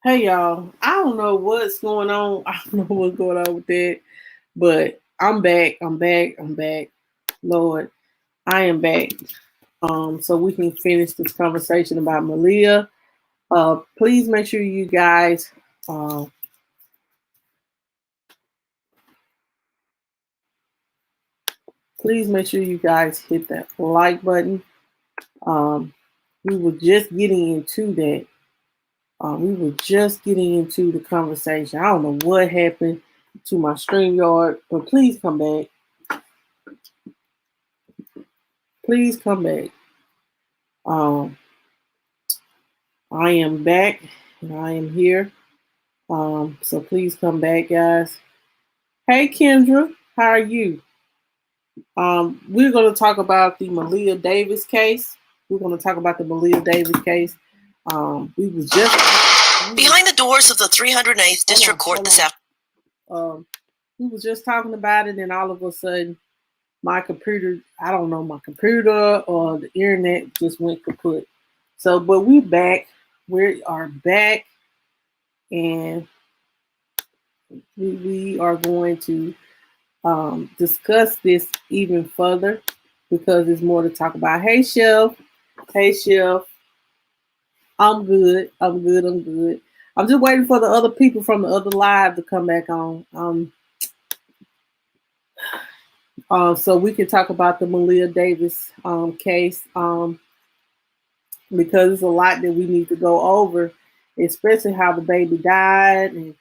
Hey y'all, I don't know what's going on. I don't know what's going on with that, but I'm back. I'm back. I'm back. Lord, I am back. So we can finish this conversation about Maleah. Please make sure you guys, uh, please make sure you guys hit that like button. Um, we were just getting into that. We were just getting into the conversation. I don't know what happened to my StreamYard, but please come back. Please come back. Um, I am back and I am here. So please come back, guys. Hey, Kendra, how are you? We're going to talk about the Maleah Davis case. We're going to talk about the Maleah Davis case. We was just behind the doors of the 308th District Court this afternoon. We was just talking about it, and all of a sudden, my computer, I don't know, my computer or the internet just went kaput. So, but we back. We are back, and we are going to discuss this even further because there's more to talk about. Hey, Chef. Hey, Chef. I'm good. I'm good. I'm good. I'm just waiting for the other people from the other live to come back on. So we can talk about the Maleah Davis case because it's a lot that we need to go over, especially how the baby died and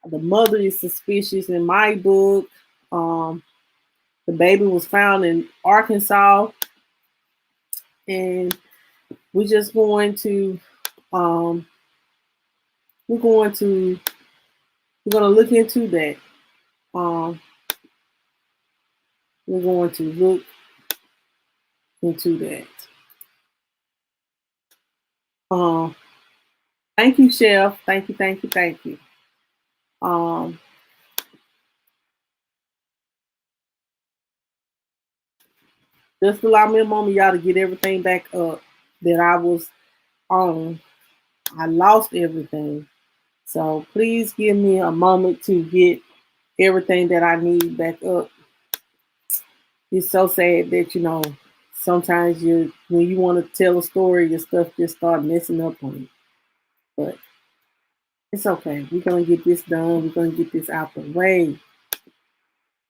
the mother is suspicious in my book. The baby was found in Arkansas, and we're just going to um, we're going to look into that. Um, we're going to look into that. Um, Thank you, Chef. Thank you, thank you, thank you. Um, just allow me a moment, y'all, to get everything back up that I was on. I lost everything. So please give me a moment to get everything that I need back up. It's so sad that sometimes when you want to tell a story, your stuff just start messing up on you. But it's okay. We're gonna get this done. We're gonna get this out the way.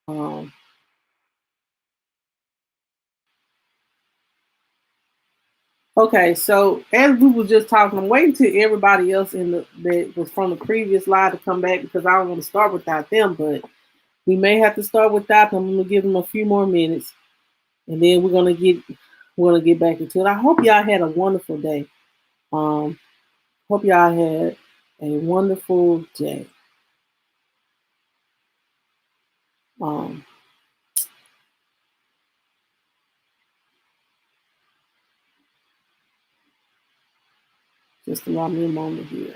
Um, okay, so as we were just talking, I'm waiting till everybody else that was from the previous live to come back because I don't want to start without them. But we may have to start without them. I'm gonna give them a few more minutes, and then we're gonna get back into it. I hope y'all had a wonderful day. Um, Hope y'all had a wonderful day. Um, just allow me a moment here.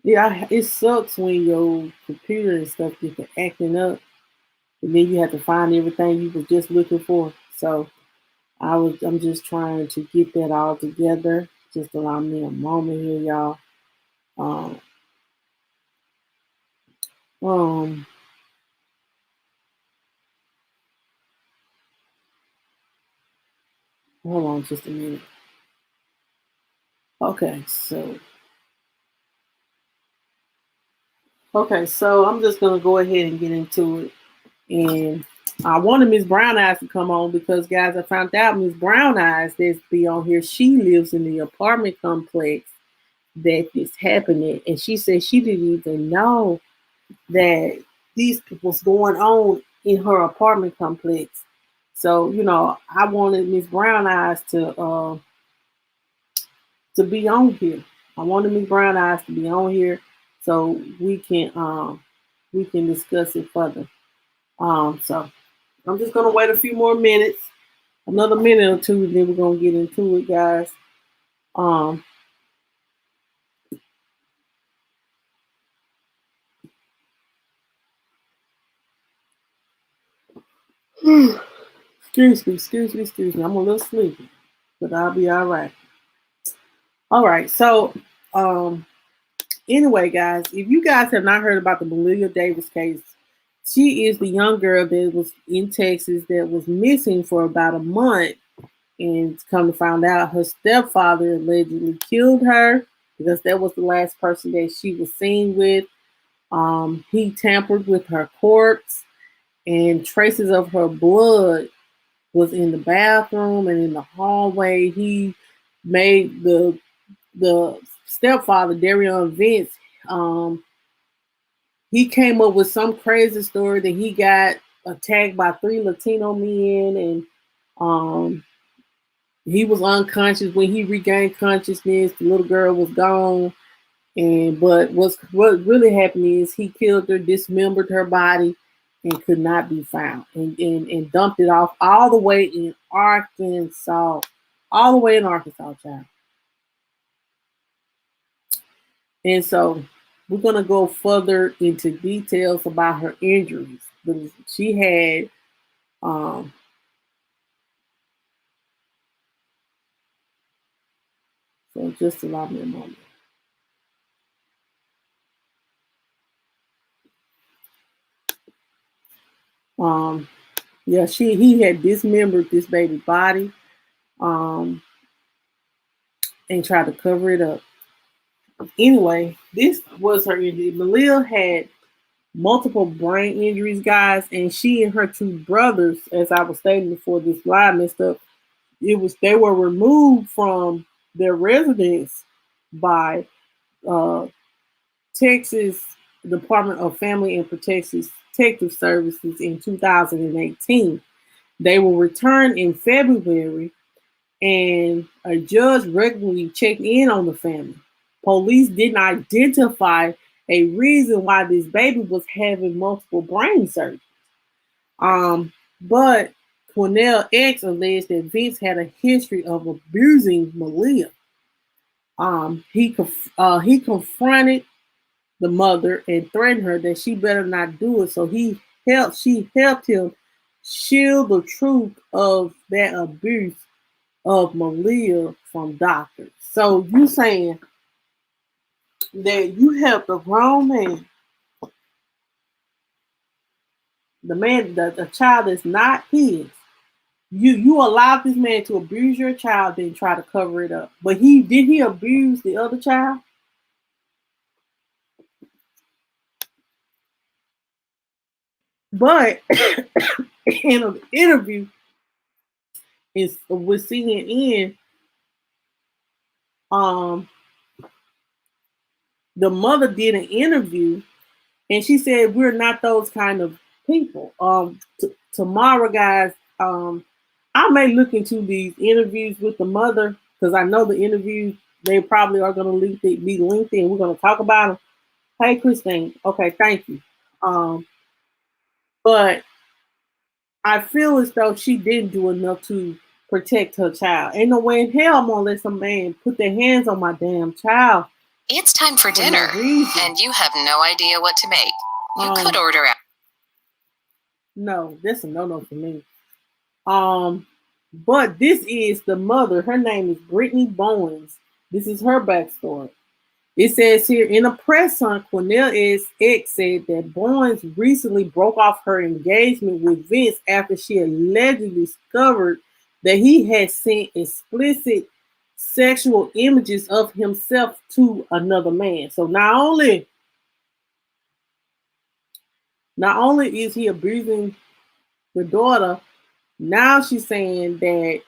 Yeah, it sucks when your computer and stuff get to acting up, and then you have to find everything you were just looking for. So I'm just trying to get that all together. Just allow me a moment here, y'all. Um, um, Hold on just a minute. Okay, so I'm just gonna go ahead and get into it. And I wanted Miss Brown Eyes to come on because, guys, I found out Miss Brown Eyes that's be on here. She lives in the apartment complex that this happening, and she said she didn't even know that these was going on in her apartment complex. So I wanted Miss Brown Eyes to be on here. I wanted Miss Brown Eyes to be on here so we can discuss it further. So I'm just gonna wait a few more minutes, another minute or two, and then we're gonna get into it, guys. Um, Excuse me. I'm a little sleepy, but I'll be all right. All right. So, um, anyway, guys, if you guys have not heard about the Maleah Davis case, she is the young girl that was in Texas that was missing for about a month, and come to find out, her stepfather allegedly killed her because that was the last person that she was seen with. He tampered with her corpse, and traces of her blood was in the bathroom and in the hallway. He made the stepfather, Darion Vince, um, he came up with some crazy story that he got attacked by three Latino men, and um, he was unconscious. When he regained consciousness, the little girl was gone. And but what really happened is he killed her, dismembered her body, and could not be found, and dumped it off all the way in Arkansas, all the way in Arkansas, child. And so we're gonna go further into details about her injuries. She had um so just allow me a moment. Um yeah, he had dismembered this baby body um and tried to cover it up. Anyway, this was her injury. Maleah had multiple brain injuries, guys, and she and her two brothers, as I was stating before this live messed up, they were removed from their residence by uh, Texas Department of Family and Protective Services in 2018. They will return in February, and a judge regularly checked in on the family. Police didn't identify a reason why this baby was having multiple brain surgeries. But Cornell X alleged that Vince had a history of abusing Maleah. He confronted the mother and threatened her that she better not do it. So she helped him shield the truth of that abuse of Maleah from doctors. So you saying that you helped a grown man, the child is not his. You allowed this man to abuse your child, then try to cover it up. But he abuse the other child? But in an interview with CNN, um, the mother did an interview, and she said we're not those kind of people. Tomorrow, guys, I may look into these interviews with the mother because I know the interviews they probably are going to be lengthy, and we're going to talk about them. Hey, Christine. Okay, thank you. Um, but I feel as though she didn't do enough to protect her child. Ain't no way in hell I'm gonna let some man put their hands on my damn child. It's time for dinner, and you have no idea what to make. You could order out. No, that's a no for me. But this is the mother. Her name is Brittany Bowens. This is her backstory. It says here in a press on Cornell X said that Bowens recently broke off her engagement with Vince after she allegedly discovered that he had sent explicit sexual images of himself to another man. So not only is he abusing the daughter, now she's saying that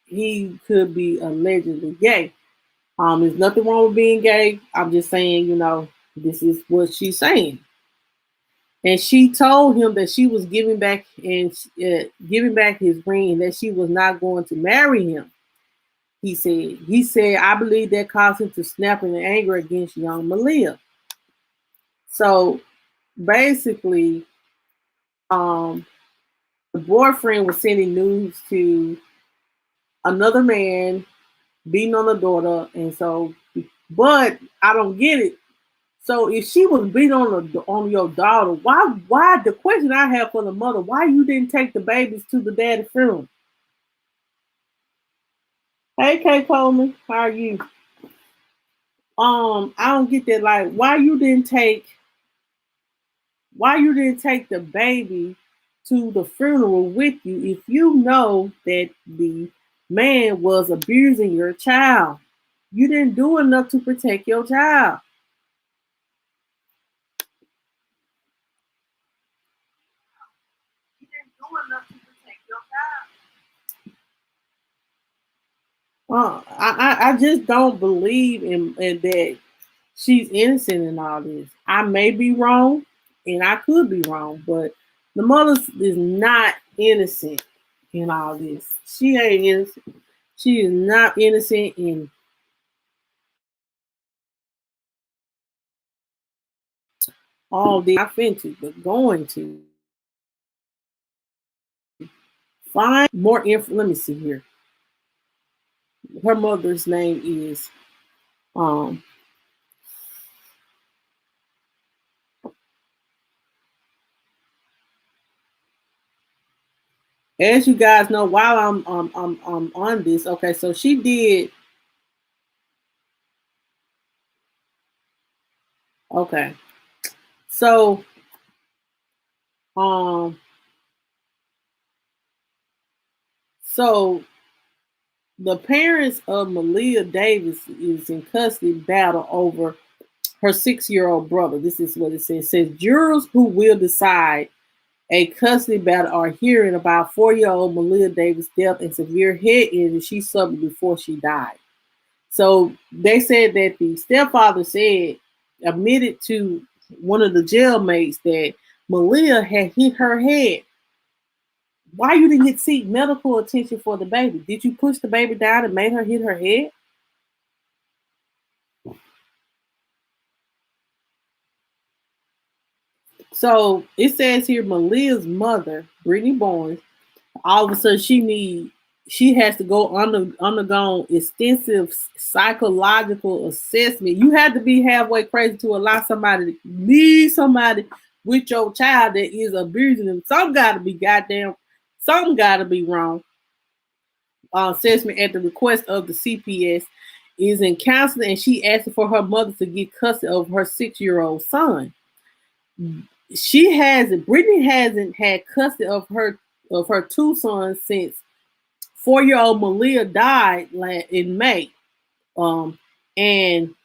he could be allegedly gay. There's nothing wrong with being gay. I'm just saying, this is what she's saying. And she told him that she was giving back his ring, and that she was not going to marry him. He said, I believe that caused him to snap in anger against young Maleah. So basically, um, the boyfriend was sending news to another man beating on the daughter, and so, but I don't get it. So if she was beating on your daughter, why the question I have for the mother, why you didn't take the babies to the daddy funeral? Hey Kay Coleman, how are you? I don't get that. Like, why you didn't take the baby to the funeral with you if you know that the man was abusing your child? You didn't do enough to protect your child. You didn't do enough to protect your child. I just don't believe in that she's innocent in all this. I may be wrong, and I could be wrong, but the mother is not innocent in all this. She ain't innocent. She is not innocent in all this. Not into, but going to find more info. Let me see here. Her mother's name is um. As you guys know, while I'm on this, okay, so she did. Okay, so um, so the parents of Maleah Davis is in custody battle over her 6-year-old brother. This is what it says. It says jurors who will decide a custody battle are hearing about 4-year-old Maleah Davis' death and severe head injury she suffered before she died. So they said that the stepfather admitted to one of the jailmates that Maleah had hit her head. Why you didn't seek medical attention for the baby? Did you push the baby down and made her hit her head? So it says here Maleah's mother, Brittany Barnes, all of a sudden she has to go undergo extensive psychological assessment. You have to be halfway crazy to allow somebody to leave somebody with your child that is abusing them. Something gotta be wrong. Assessment at the request of the CPS is in counseling, and she asked for her mother to get custody of her 6-year-old son. Brittany hasn't had custody of her two sons since 4-year-old Maleah died in May. And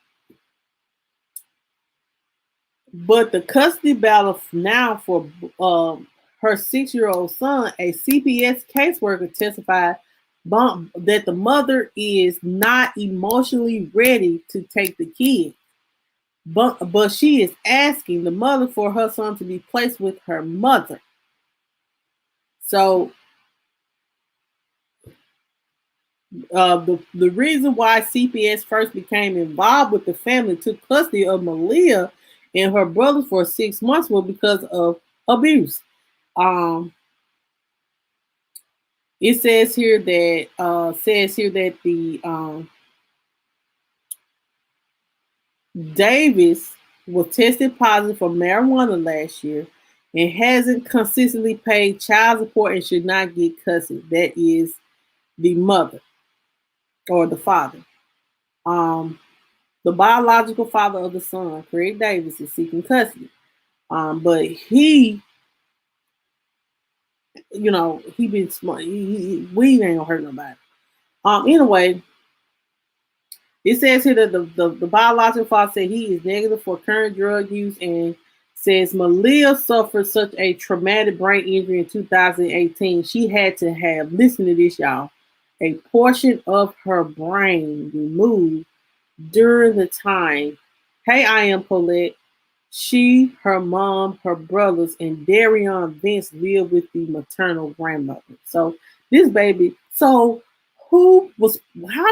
but the custody battle now for her 6-year-old son, a CPS caseworker testified that the mother is not emotionally ready to take the kid. But she is asking the mother for her son to be placed with her mother. So the reason why CPS first became involved with the family, took custody of Maleah and her brother for 6 months, was because of abuse. It says here that the Davis was tested positive for marijuana last year and hasn't consistently paid child support and should not get custody. That is the mother or the father. The biological father of the son, Craig Davis, is seeking custody. But he been smart. Weed ain't gonna hurt nobody. Anyway, it says here that the biological father said he is negative for current drug use, and says Maleah suffered such a traumatic brain injury in 2018. She had to have, listen to this, y'all, a portion of her brain removed during the time. Hey, I am Colette. She, her mom, her brothers, and Darion Vince live with the maternal grandmother. So this baby, how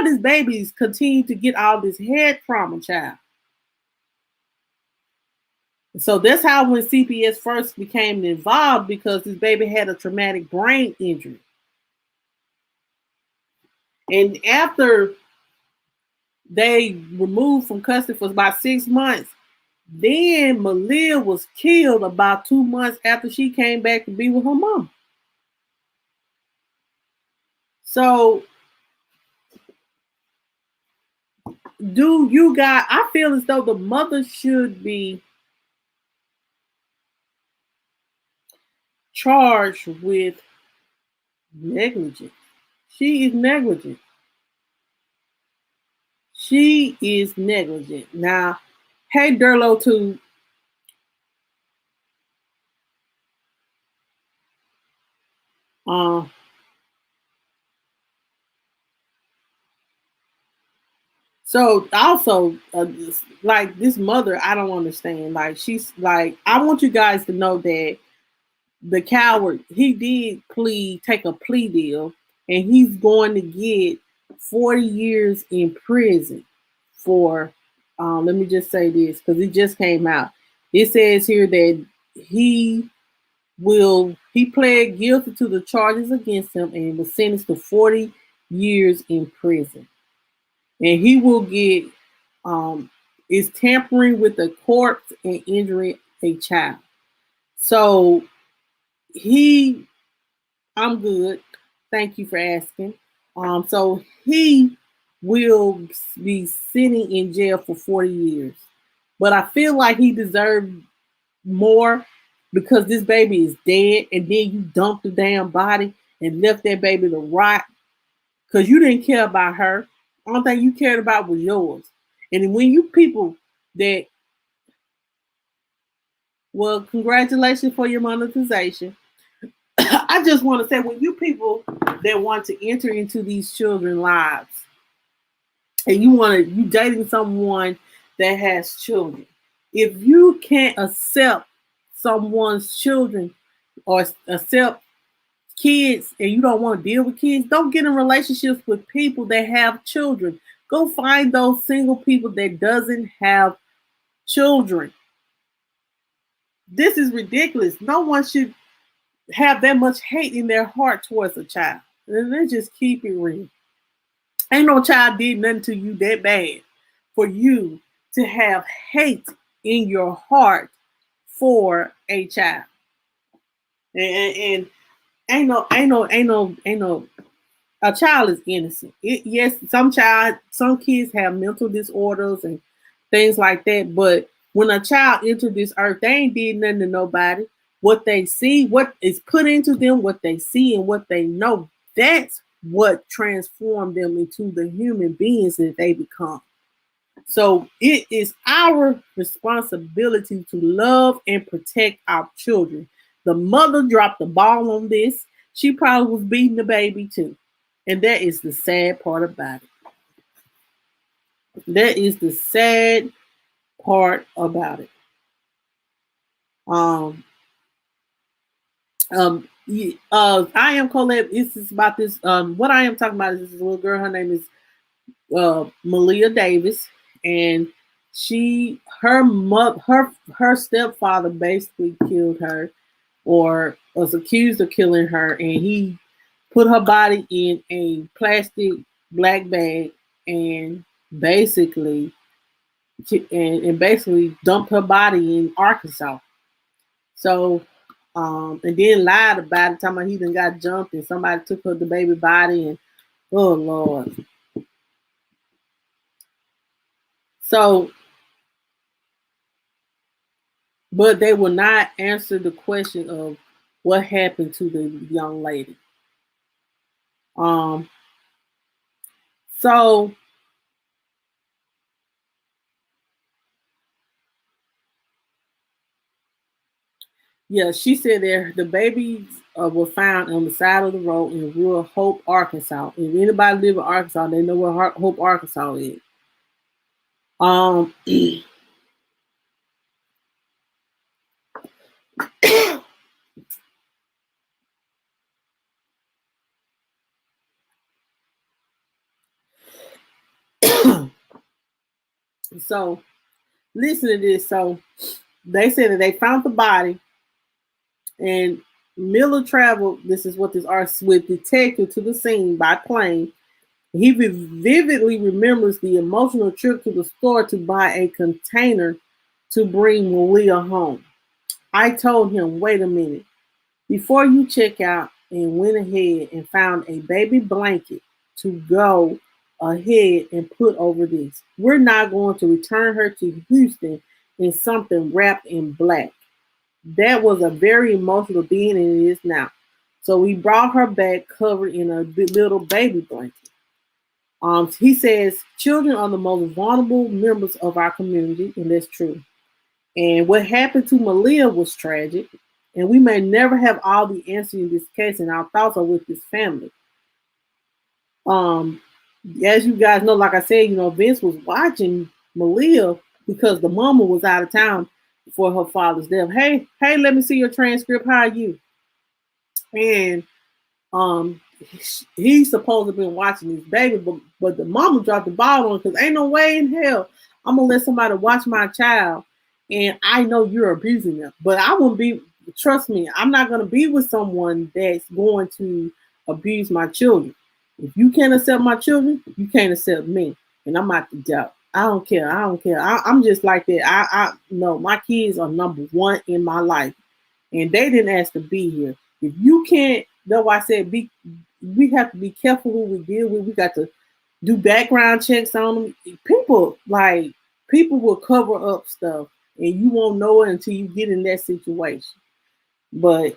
does babies continue to get all this head trauma, child? So that's how when CPS first became involved, because this baby had a traumatic brain injury. And after they removed from custody for about 6 months, Then Maleah was killed about 2 months after she came back to be with her mom. So, I feel as though the mother should be charged with negligence. She is negligent. She is negligent. Now, hey, Durlo, too. Uh, so also, like this mother, I don't understand. Like she's like, I want you guys to know that the coward, he did take a plea deal, and he's going to get 40 years in prison for. Let me just say this because it just came out. It says here that he pled guilty to the charges against him and was sentenced to 40 years in prison. And he will get is tampering with a corpse and injuring a child. So he I'm good. Thank you for asking. So he will be sitting in jail for 40 years. But I feel like he deserved more because this baby is dead and then you dumped the damn body and left that baby to rot because you didn't care about her. Only thing you cared about was yours. And when you people that, well, congratulations for your monetization. I just want to say, when you people that want to enter into these children's lives and you dating someone that has children, if you can't accept someone's children or accept kids and you don't want to deal with kids, don't get in relationships with people that have children. Go find those single people that doesn't have children. This is ridiculous. No one should have that much hate in their heart towards a child. And let's just keep it real. Ain't no child did nothing to you that bad for you to have hate in your heart for a child. And ain't no a child is innocent. Yes, some kids have mental disorders and things like that, but when a child entered this earth, they ain't did nothing to nobody. What they see, what is put into them, what they see and what they know, that's what transformed them into the human beings that they become. So it is our responsibility to love and protect our children. The mother dropped the ball on this. She probably was beating the baby too. And that is the sad part about it. That is the sad part about it. I am Colette. This is about this. What I am talking about is this little girl. Her name is Maleah Davis, and her stepfather basically killed her, or was accused of killing her, and he put her body in a plastic black bag and basically basically dumped her body in Arkansas. So and then lied about it, talking about he done got jumped and somebody took the baby body, and oh Lord. So, but they will not answer the question of what happened to the young lady. Um, so yeah, she said there the babies were found on the side of the road in rural Hope, Arkansas. If anybody live in Arkansas, they know where Hope, Arkansas is. Um, so listen to this. So they said that they found the body, and Miller traveled. This is what this artist with detective to the scene by plane. He vividly remembers the emotional trip to the store to buy a container to bring Maleah home. I told him, wait a minute, before you check out, and went ahead and found a baby blanket to go ahead and put over this. We're not going to return her to Houston in something wrapped in black. That was a very emotional being, and it is now. So we brought her back covered in a little baby blanket. He says children are the most vulnerable members of our community, and that's true. And what happened to Maleah was tragic, and we may never have all the answers in this case, and our thoughts are with this family. Um, as you guys know, like I said, Vince was watching Maleah because the mama was out of town for her father's death. Hey, let me see your transcript. How are you? And um, he's supposed to have been watching his baby, but the mama dropped the ball on because ain't no way in hell I'm gonna let somebody watch my child, and I know you're abusing them. But I wouldn't be. Trust me, I'm not gonna be with someone that's going to abuse my children. If you can't accept my children, you can't accept me, and I'm out the job. I don't care. I'm just like that. I no, my kids are number one in my life, and they didn't ask to be here. If you can't, that's why I said we have to be careful who we deal with. We got to do background checks on them. People will cover up stuff, and you won't know it until you get in that situation. But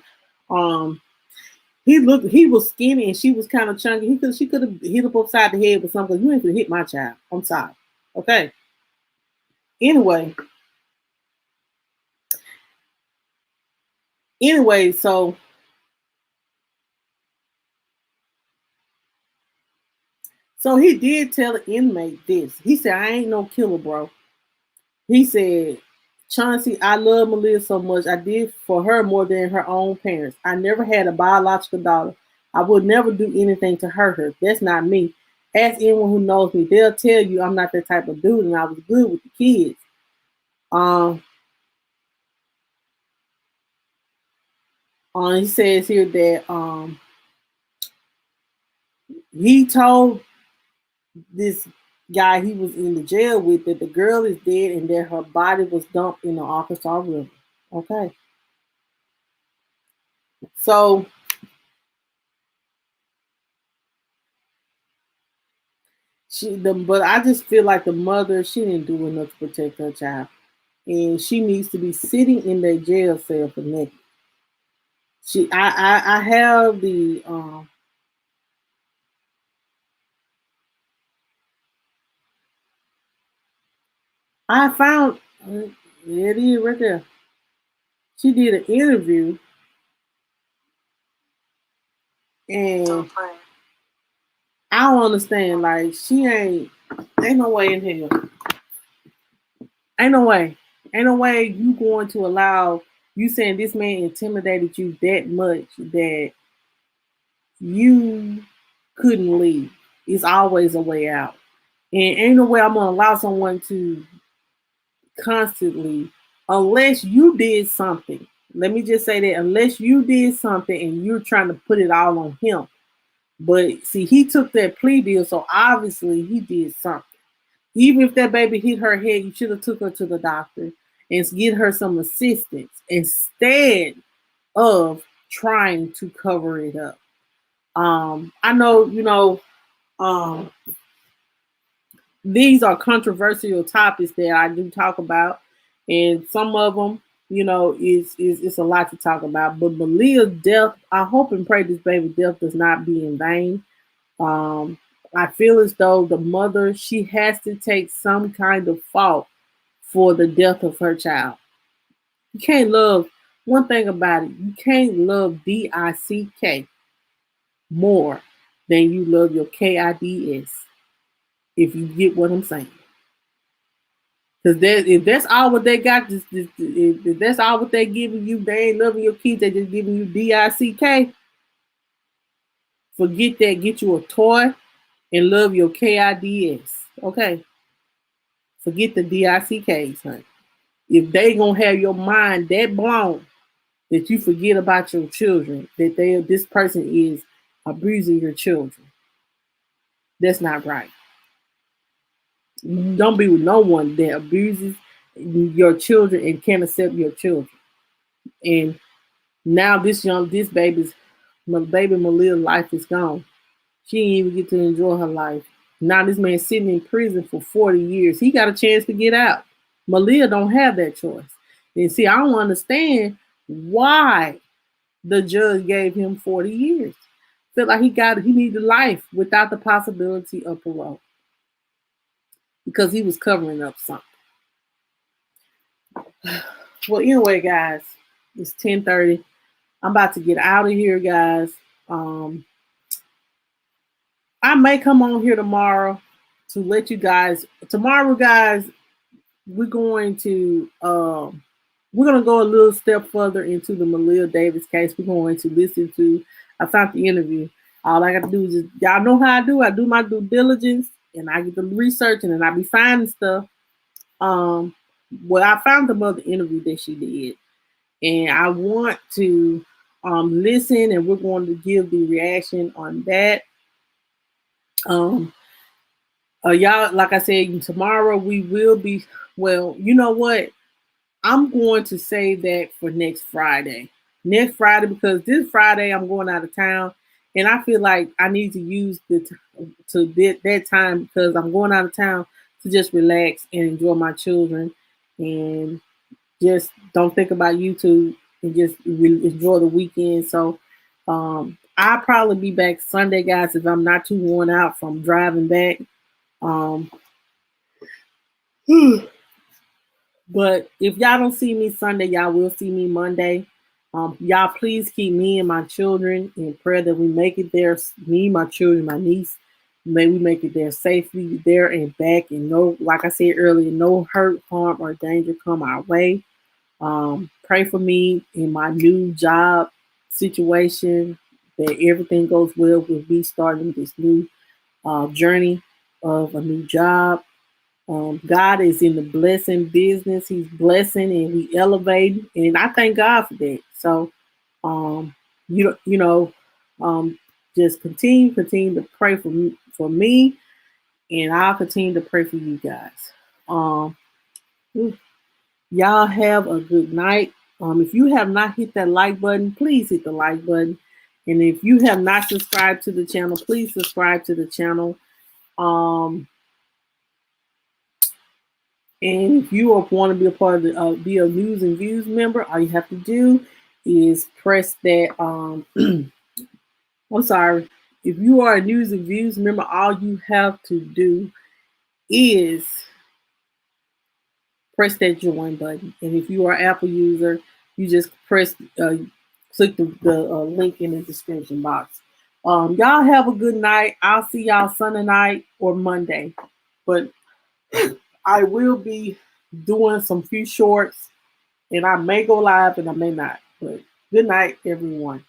he was skinny and she was kind of chunky. She could have hit up upside the head with something. You ain't gonna hit my child. I'm sorry. Okay. Anyway, so he did tell the inmate this. He said, I ain't no killer, bro. He said, Chauncey, I love Maleah so much. I did for her more than her own parents. I never had a biological daughter. I would never do anything to hurt her. That's not me. Ask anyone who knows me. They'll tell you I'm not that type of dude, and I was good with the kids. He says here that he told this guy he was in the jail with that the girl is dead and that her body was dumped in the Arkansas River. Okay. So but I just feel like the mother, she didn't do enough to protect her child. And she needs to be sitting in that jail cell for next. I have the I found it is right there. She did an interview and I don't understand. Like ain't no way in hell. Ain't no way. Ain't no way you going to allow you saying this man intimidated you that much that you couldn't leave. It's always a way out. And ain't no way I'm gonna allow someone to constantly, unless you did something. Let me just say that unless you did something and you're trying to put it all on him. But see, he took that plea deal, so obviously he did something. Even if that baby hit her head, you should have took her to the doctor and get her some assistance instead of trying to cover it up. I know, these are controversial topics that I do talk about, and some of them, is it's a lot to talk about. But Maleah's death, I hope and pray this baby death does not be in vain. I feel as though the mother, she has to take some kind of fault for the death of her child. You can't love, one thing about it, you can't love DICK more than you love your KIDS, if you get what I'm saying. Because if that's all what they got, if that's all what they giving you, they ain't loving your kids, they just giving you DICK. Forget that, get you a toy and love your KIDS. Okay? Forget the DICKs, honey. If they gonna have your mind that blown that you forget about your children, that this person is abusing your children, that's not right. Don't be with no one that abuses your children and can't accept your children. And now this baby Maleah's life is gone. She didn't even get to enjoy her life. Now this man sitting in prison for 40 years. He got a chance to get out. Maleah don't have that choice. And see, I don't understand why the judge gave him 40 years. Felt like he needed life without the possibility of parole. Because he was covering up something. Well, anyway, guys, it's 10:30. I'm about to get out of here, guys. I may come on here tomorrow to let you guys. Tomorrow, guys, we're going to go a little step further into the Maleah Davis case. We're going to listen to. I found the interview. All I got to do is y'all know how I do. I do my due diligence and I get the research and then I be finding stuff. Well, I found the other interview that she did, and I want to listen, and we're going to give the reaction on that. Y'all, like I said, tomorrow we will be. Well, you know what? I'm going to say that for next Friday. Next Friday, because this Friday I'm going out of town, and I feel like I need to use that time because I'm going out of town to just relax and enjoy my children, and just don't think about YouTube and just enjoy the weekend. So I'll probably be back Sunday, guys, if I'm not too worn out from driving back. But if y'all don't see me Sunday, y'all will see me Monday. Y'all please keep me and my children in prayer that we make it there. Me, my children, my niece, may we make it there safely, there and back. And no, like I said earlier, no hurt, harm, or danger come our way. Pray for me in my new job situation, that everything goes well with me starting this new journey of a new job. God is in the blessing business. He's blessing and we elevate, and I thank God for that. So, you know, just continue to pray for me, and I'll continue to pray for you guys. Y'all have a good night. If you have not hit that like button, please hit the like button. And if you have not subscribed to the channel, please subscribe to the channel. And if you want to be a part of the be a news and views member, all you have to do is press that. I'm sorry. If you are a news and views member, all you have to do is press that join button. And if you are an Apple user, you just click the link in the description box. Y'all have a good night. I'll see y'all Sunday night or Monday. But I will be doing some few shorts, and I may go live and I may not. But good night, everyone.